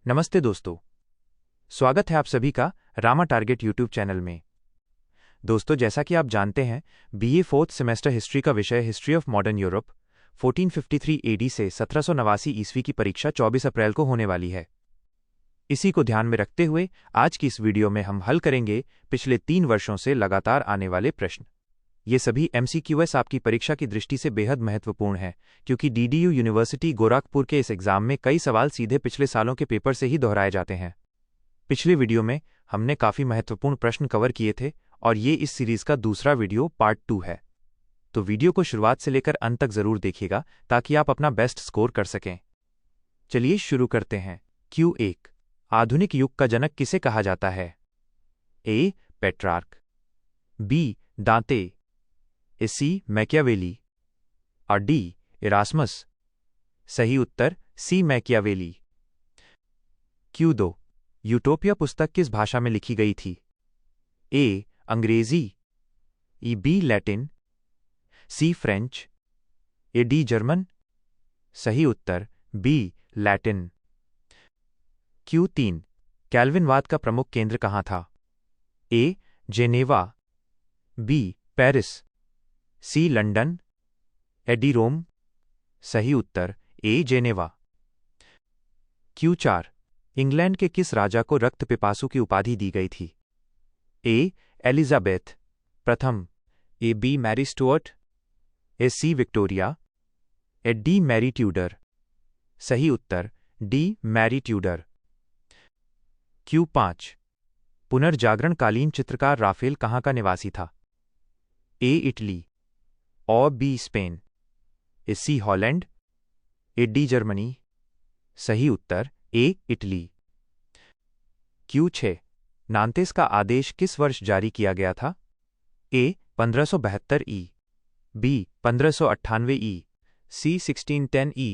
नमस्ते दोस्तों, स्वागत है आप सभी का रामा टारगेट यूट्यूब चैनल में। दोस्तों, जैसा कि आप जानते हैं, बीए फोर्थ सेमेस्टर हिस्ट्री का विषय history of modern Europe 1453 AD से 1789 ईस्वी की परीक्षा 24 अप्रैल को होने वाली है। इसी को ध्यान में रखते हुए आज की इस वीडियो में हम हल करेंगे पिछले 3 वर्षों से लगातार आने वाले प्रश्न। ये सभी MCQS आपकी परीक्षा की दृष्टि से बेहद महत्वपूर्ण है, क्योंकि DDU यूनिवर्सिटी गोरखपुर के इस एग्जाम में कई सवाल सीधे पिछले सालों के पेपर से ही दोहराए जाते हैं। पिछले वीडियो में हमने काफी महत्वपूर्ण प्रश्न कवर किए थे और ये इस सीरीज का दूसरा वीडियो पार्ट 2 है। तो वीडियो को शुरुआत से लेकर अंत तक जरूर देखिएगा ताकि आप अपना बेस्ट स्कोर कर सकें। चलिए शुरू करते हैं। Q1, आधुनिक युग का जनक किसे कहा जाता है? A. Petrarch, B. दांते, C. मैकियावेली और D. इरास्मस। सही उत्तर C. मैकियावेली। Q2, यूटोपिया पुस्तक किस भाषा में लिखी गई थी? A. अंग्रेजी, B. Latin, C. French, D. German. सही उत्तर B. लैटिन। Q3, कैल्विनवाद का प्रमुख केंद्र कहाँ था? A. Geneva, B. Paris, C. London, D. रोम। सही उत्तर A. जेनेवा। Q4, इंग्लैंड के किस राजा को रक्त पिपासु की उपाधि दी गई थी? A. एलिजाबेथ प्रथम, B. Mary Stuart, C. Victoria, D. Mary Tudor. सही उत्तर D. Mary Tudor. Q5, पुनर्जागरणकालीन चित्रकार राफेल कहाँ का निवासी था? A. इटली और B. Spain, C. Holland, D. Germany. सही उत्तर A. इटली। Q6, नान्तेस का आदेश किस वर्ष जारी किया गया था? A. 1572 E, B. 1598 E, C. 1610 E,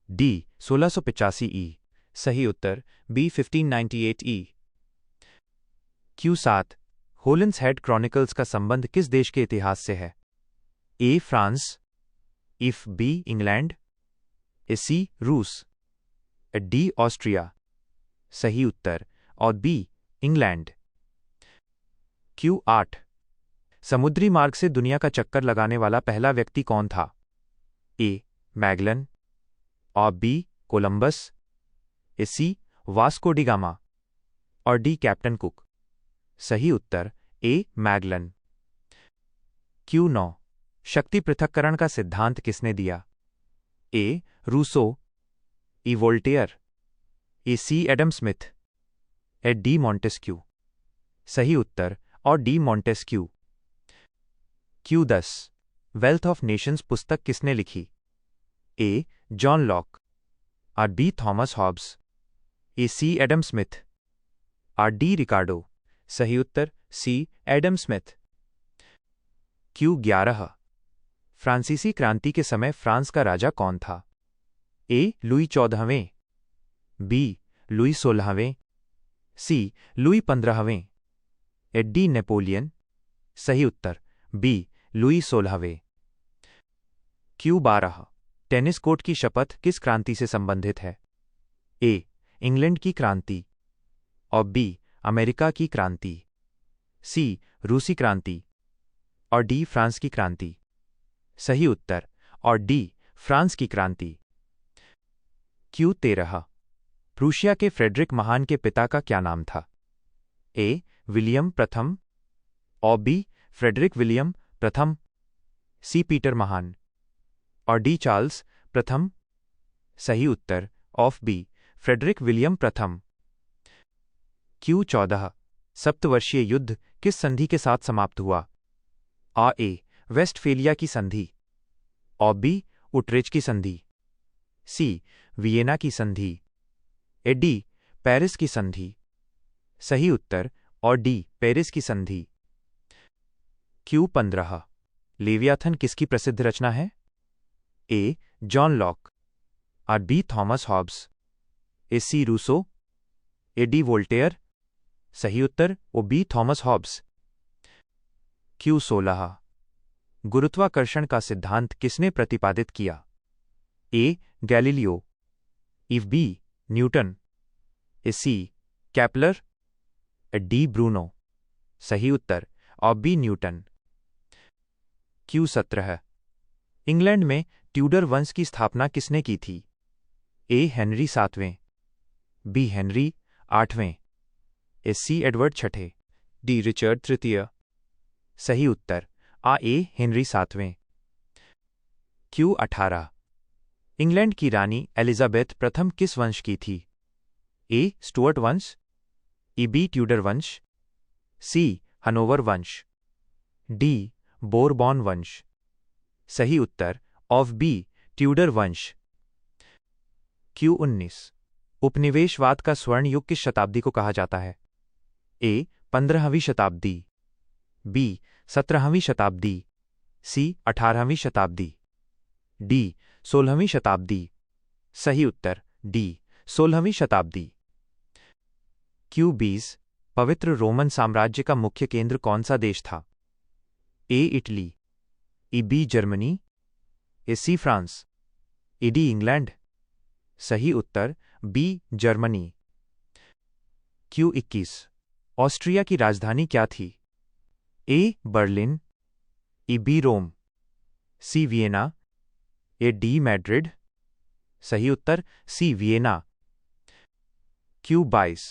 D. 1685 E। सही उत्तर B. 1598 E। Q7, Holinshed chronicles का संबंध किस देश के इतिहास से है? A. France, B. England, C. रूस, D. ऑस्ट्रिया। सही उत्तर और B. इंग्लैंड। Q8, समुद्री मार्ग से दुनिया का चक्कर लगाने वाला पहला व्यक्ति कौन था? A. मैगलन और B. Columbus, C. Vasco D gamma और D. Captain cook. सही उत्तर A. मैगलन। Q9, शक्ति पृथक्करण का सिद्धांत किसने दिया? A. Rousseau, E. Voltaire, C. Adam Smith, D. Montesquieu. सही उत्तर और D. Montesquieu. Q10, wealth of nations पुस्तक किसने लिखी? A. जॉन लॉक और B. Thomas Hobbes, C. Adam Smith और D. रिकार्डो। सही उत्तर C. Adam Smith. Q11, फ्रांसीसी क्रांति के समय फ्रांस का राजा कौन था? A. लुई 14वें, B. लुई 16वें, C. लुई 15वें, D. नेपोलियन। सही उत्तर B. लुई 16वें। Q12, टेनिस कोर्ट की शपथ किस क्रांति से संबंधित है? A. इंग्लैंड की क्रांति और B. अमेरिका की क्रांति, C. रूसी क्रांति और D. फ्रांस की क्रांति। सही उत्तर और D. फ्रांस की क्रांति। Q13, प्रूशिया के फ्रेडरिक महान के पिता का क्या नाम था? A. विलियम प्रथम और B. फ्रेडरिक विलियम प्रथम, C. पीटर महान और D. चार्ल्स प्रथम। सही उत्तर ऑफ B. फ्रेडरिक विलियम प्रथम। Q14, सप्तवर्षीय युद्ध किस संधि के साथ समाप्त हुआ? A. वेस्टफेलिया की संधि और B. उट्रेच की संधि, C. वियेना की संधि, D. पेरिस की संधि। सही उत्तर और D. पेरिस की संधि। Q15, लेवियाथन किसकी प्रसिद्ध रचना है? A. जॉन लॉक और B. Thomas Hobbes, C. Rousseau, D. Voltaire. सही उत्तर ओ B. Thomas Hobbes. Q16, गुरुत्वाकर्षण का सिद्धांत किसने प्रतिपादित किया? A. Galileo, B. Newton, A C Kepler, D Bruno. सही उत्तर और बी न्यूटन। क्यू 17। इंग्लैंड में ट्यूडर वंश की स्थापना किसने की थी? ए हेनरी 7वें, बी हेनरी 8वें, ए सी एडवर्ड छठे, डी रिचर्ड तृतीय। सही उत्तर ए हेनरी 7वें। क्यू 18। इंग्लैंड की रानी एलिजाबेथ प्रथम किस वंश की थी? ए स्टुअर्ट वंश, ई बी ट्यूडर वंश, सी हनोवर वंश, डी बोरबॉन वंश। सही उत्तर ऑफ बी ट्यूडर वंश। क्यू 19। उपनिवेशवाद का स्वर्ण युग किस शताब्दी को कहा जाता है? ए 15वीं शताब्दी, बी 17वीं शताब्दी, सी 18वीं शताब्दी, डी 16वीं शताब्दी। सही उत्तर डी 16वीं शताब्दी। क्यू 20। पवित्र रोमन साम्राज्य का मुख्य केंद्र कौन सा देश था? ए इटली, ई बी जर्मनी, ए सी फ्रांस, ई डी इंग्लैंड। सही उत्तर बी जर्मनी। क्यू 21। ऑस्ट्रिया की राजधानी क्या थी? ए बर्लिन, ई बी रोम, सी वियना, ए डी मैड्रिड। सही उत्तर C Vienna. Q 22।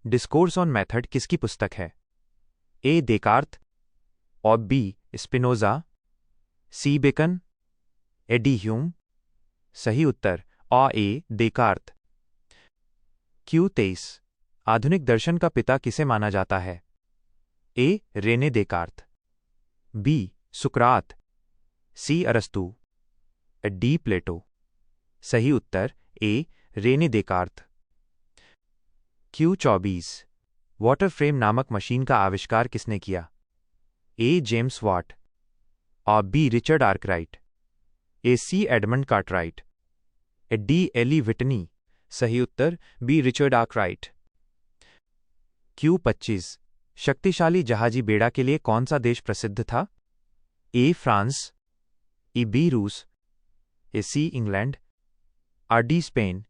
Discourse on method किसकी पुस्तक है? ए देकार्त, और बी स्पिनोजा, सी बेकन, ए डी ह्यूम। सही उत्तर ए देकार्त। क्यू 23। आधुनिक दर्शन का पिता किसे माना जाता है? ए रेने देकार्त, बी सुकरात, सी अरस्तु, डी प्लेटो। सही उत्तर A Rene Descartes. Q 24। Water frame नामक मशीन का आविष्कार किसने किया? ए जेम्स वाट, और बी रिचर्ड आर्कराइट, ए C Edmund Cartwright, D Eli Whitney. सही उत्तर बी रिचर्ड आर्कराइट। क्यू 25। शक्तिशाली जहाजी बेड़ा के लिए कौन सा देश प्रसिद्ध था? ए फ्रांस, ई बी रूस, ए सी इंग्लैंड, आर डी स्पेन।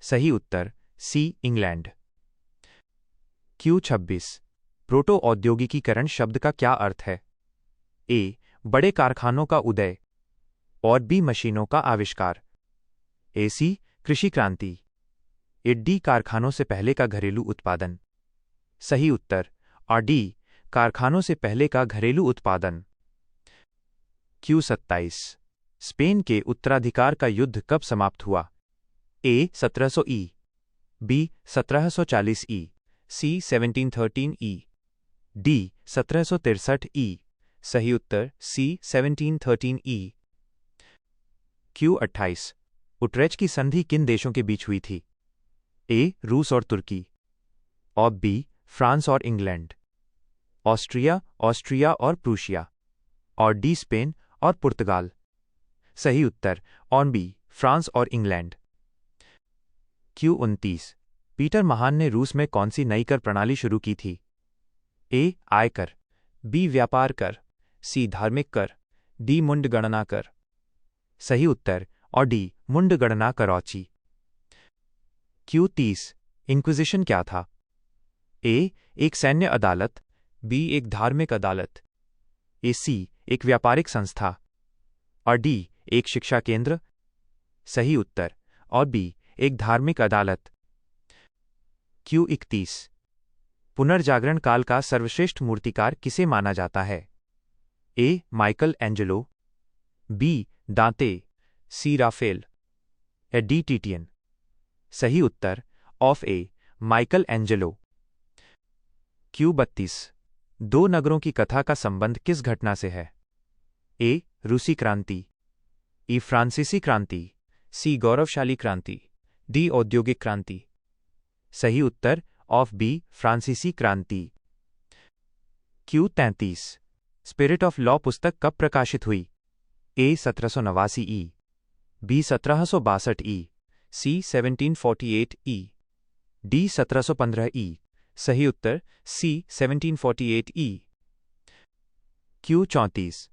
सही उत्तर सी इंग्लैंड। क्यू 26। प्रोटो औद्योगिकीकरण शब्द का क्या अर्थ है? ए बड़े कारखानों का उदय, और बी मशीनों का आविष्कार, ए सी कृषि क्रांति, ए डी कारखानों से पहले का घरेलू उत्पादन। सही उत्तर और डी कारखानों से पहले का घरेलू उत्पादन। क्यू 27। स्पेन के उत्तराधिकार का युद्ध कब समाप्त हुआ? ए 1700 ई, बी 1740 ई, सी 1713 ई, डी 1763 ई। सही उत्तर सी 1713 ई। क्यू 28। उट्रेच की संधि किन देशों के बीच हुई थी? ए रूस और तुर्की, और बी फ्रांस और इंग्लैंड, ऑस्ट्रिया और प्रूशिया, और डी स्पेन और पुर्तगाल। सही उत्तर ऑन बी फ्रांस और इंग्लैंड। क्यू 29। पीटर महान ने रूस में कौन सी नई कर प्रणाली शुरू की थी? ए आयकर, बी व्यापार कर, सी धार्मिक कर, डी मुंड गणना कर। सही उत्तर और डी मुंड गणना करौची। क्यू 30। इंक्विजिशन क्या था? ए एक सैन्य अदालत, बी एक धार्मिक अदालत, ए सी एक व्यापारिक संस्था, और डी एक शिक्षा केंद्र। सही उत्तर और बी एक धार्मिक अदालत। क्यू 31। पुनर्जागरण काल का सर्वश्रेष्ठ मूर्तिकार किसे माना जाता है? ए माइकल एंजेलो, बी दांते, सी राफेल, डी टिटियन। सही उत्तर ऑफ ए माइकल एंजेलो। क्यू 32। दो नगरों की कथा का संबंध किस घटना से है? ए रूसी क्रांति, ई फ्रांसीसी क्रांति, सी गौरवशाली क्रांति, डी औद्योगिक क्रांति। सही उत्तर ऑफ बी फ्रांसीसी क्रांति। क्यू 33। स्पिरिट ऑफ लॉ पुस्तक कब प्रकाशित हुई? ए 1789 ई, बी 1762 ई, सी 1748 ई, डी 1715 ई। सही उत्तर सी 1748 ई। क्यू 34।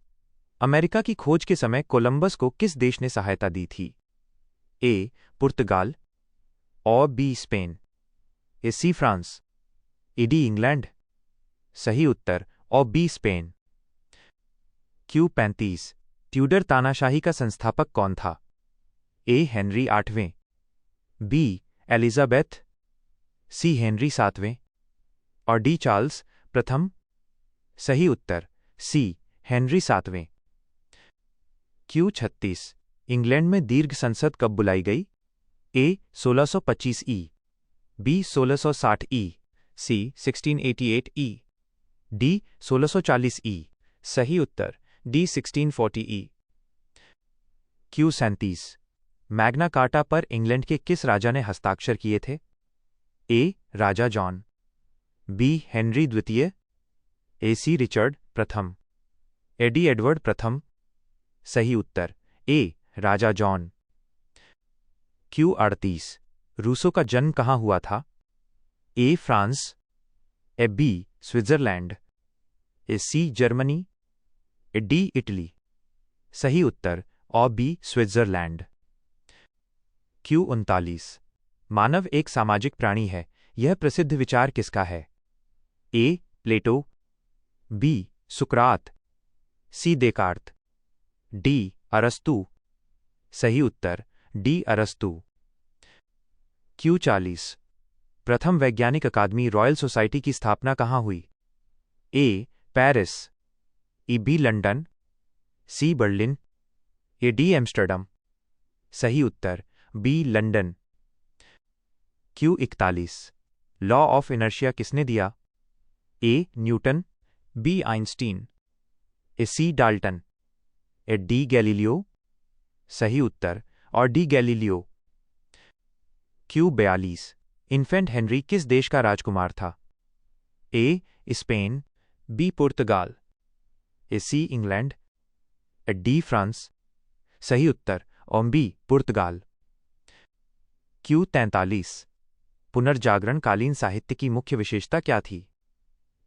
अमेरिका की खोज के समय कोलंबस को किस देश ने सहायता दी थी? ए पुर्तगाल, और B Spain, A C France, A D England. सही उत्तर और बी स्पेन। क्यू 35 ट्यूडर तानाशाही का संस्थापक कौन था? ए हेनरी आठवें, बी एलिजाबेथ, सी हेनरी सातवें और डी चार्ल्स प्रथम। सही उत्तर सी हेनरी सातवें। क्यू 36 इंग्लैंड में दीर्घ संसद कब बुलाई गई? ए 1625 ई, बी 1660 ई, सी 1688 ई, डी 1640 ई। सही उत्तर डी 1640 ई। क्यू 37 मैग्ना कार्टा पर इंग्लैंड के किस राजा ने हस्ताक्षर किए थे? ए राजा जॉन, बी हेनरी द्वितीय, ए सी रिचर्ड प्रथम, एडी एडवर्ड प्रथम। सही उत्तर ए राजा जॉन। क्यू 38 रूसो का जन्म कहाँ हुआ था? A France, A B Switzerland, A C Germany, A D Italy. सही उत्तर और बी स्विट्जरलैंड। क्यू 39 मानव एक सामाजिक प्राणी है, यह प्रसिद्ध विचार किसका है? ए प्लेटो, बी सुकरात, सी देकार्त, डी अरस्तु। सही उत्तर डी अरस्तु। क्यू 40 प्रथम वैज्ञानिक अकादमी रॉयल सोसाइटी की स्थापना कहाँ हुई? ए पेरिस, ई बी लंदन, सी बर्लिन, ए डी एम्स्टर्डम। सही उत्तर B London. Q 41 law of inertia किसने दिया? ए न्यूटन, बी आइंस्टीन, ए सी डाल्टन, ए डी गैलीलियो। सही उत्तर और D Galileo. Q 42 infant Henry किस देश का राजकुमार था? ए स्पेन, बी पुर्तगाल, ए सी इंग्लैंड, ए डी फ्रांस। सही उत्तर और बी पुर्तगाल। क्यू 43 पुनर्जागरणकालीन साहित्य की मुख्य विशेषता क्या थी?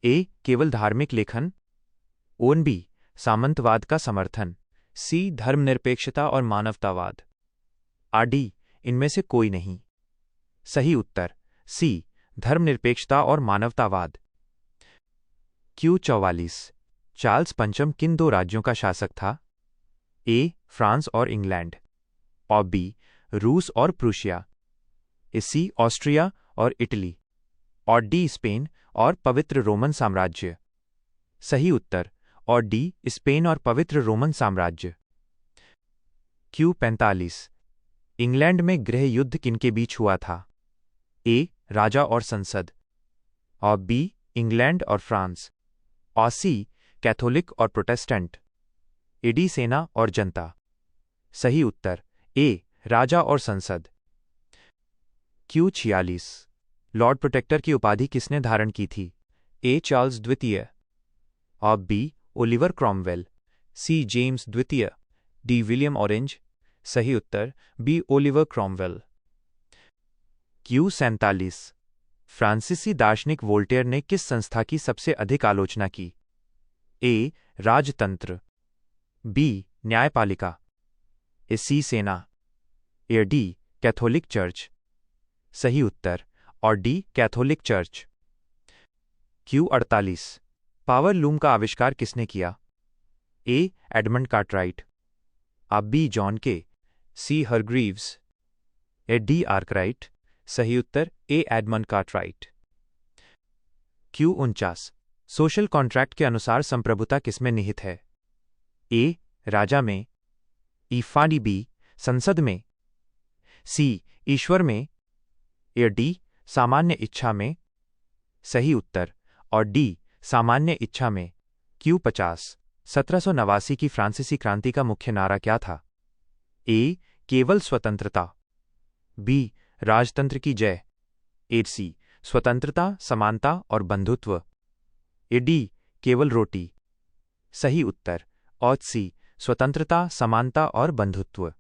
ए केवल धार्मिक लेखन, ओन बी सामंतवाद का समर्थन, सी धर्मनिरपेक्षता और मानवतावाद, आडी इनमें से कोई नहीं। सही उत्तर सी धर्मनिरपेक्षता और मानवतावाद। क्यू 44 चार्ल्स पंचम किन दो राज्यों का शासक था? ए फ्रांस और इंग्लैंड, और बी रूस और प्रूशिया, ए सी ऑस्ट्रिया और इटली, और डी स्पेन और पवित्र रोमन साम्राज्य। सही उत्तर और डी स्पेन और पवित्र रोमन साम्राज्य। क्यू 45 इंग्लैंड में गृह युद्ध किनके बीच हुआ था? ए राजा और संसद, और बी इंग्लैंड और फ्रांस, और सी कैथोलिक और प्रोटेस्टेंट, ए डी सेना और जनता। सही उत्तर ए राजा और संसद। क्यू 46 लॉर्ड प्रोटेक्टर की उपाधि किसने धारण की थी? ए चार्ल्स द्वितीय, और B Oliver Cromwell, C James द्वितीय, डी विलियम ऑरेंज। सही उत्तर बी ओलिवर क्रॉमवेल। क्यू 47 फ्रांसीसी दार्शनिक वोल्टेयर ने किस संस्था की सबसे अधिक आलोचना की? ए राजतंत्र, बी न्यायपालिका, ए सी सेना, ए डी कैथोलिक चर्च। सही उत्तर और D Catholic church. Q 48 power loom का आविष्कार किसने किया? ए एडमंड कार्टराइट, अब B John Kay, C Hargreaves, ए डी आर्कराइट। सही उत्तर A Edmund Cartwright. Q 49 social contract के अनुसार संप्रभुता किसमें निहित है? ए राजा में, ई फाडी बी संसद में, सी ईश्वर में, ए डी सामान्य इच्छा में। सही उत्तर और डी सामान्य इच्छा में। क्यू 50 1789 की फ्रांसीसी क्रांति का मुख्य नारा क्या था? ए केवल स्वतंत्रता, बी राजतंत्र की जय, ए सी स्वतंत्रता, समानता और बंधुत्व, ए डी केवल रोटी। सही उत्तर और सी स्वतंत्रता, समानता और बंधुत्व।